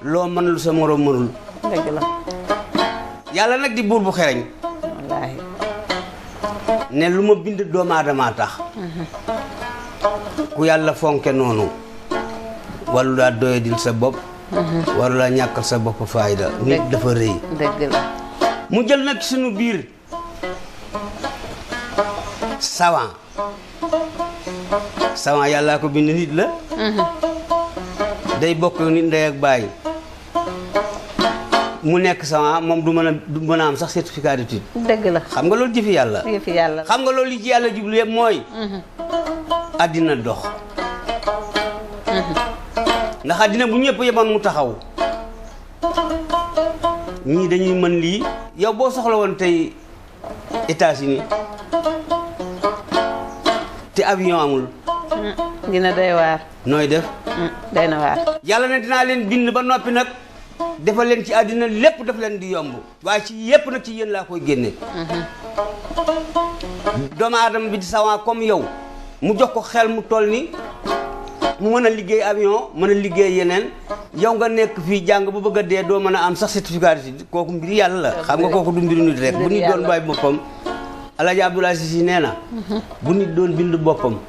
loo mën lu sa moroom mënul. dëgg la. yàlla nag di buur bu xereñ. wallaahi. ne lu ma bind doomu aadama tax. ku yàlla fonke noonu. walu laa doyadil sa bopp. waru laa ñàkkal sa bopp fayda. nit dafa rëy. dëgg la. mu jël nag suñu biir. savant. savant yàllaa ko bind nit la. day bokk nit ndey ak baay. mu nekk savant moom du mën a am sax certificat d'étude. dëgg la. xam nga loolu jëfi yàlla. jëfi yàlla. xam nga loolu li ci yàlla jublu yëpp mooy. àddina dox. ndax àddina bu ñëpp yemoon mu taxaw. ñii dañuy mën lii yow boo soxla woon tey États-Unis te avion amul. dina doy waar. nooy def. doy na waar. yàlla ne dinaa leen bind ba noppi nag defal leen ci àddina lépp daf leen di yomb waaye ci yépp nag ci yéen laa koy génne. doomu aadama bi di savant comme yow mu jox ko xel mu toll ni mu mën a liggéey avion mën a liggéey yeneen yow nga nekk fii jàng bu bëgg a dee doo mën a am sax certificat kooku mbir yàlla la. xam nga kooku du mbiru nit rek. bu nit doon bàyyi boppam Alaaji Abdoulaye Sy nee na bu nit doon bind boppam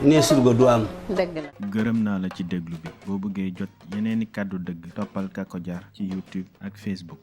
nee surga du am. dëgg la. gërëm naa la ci déglu bi boo bëggee jot yeneeni kàddu dëgg toppal Kako Jar ci YouTube ak Facebook.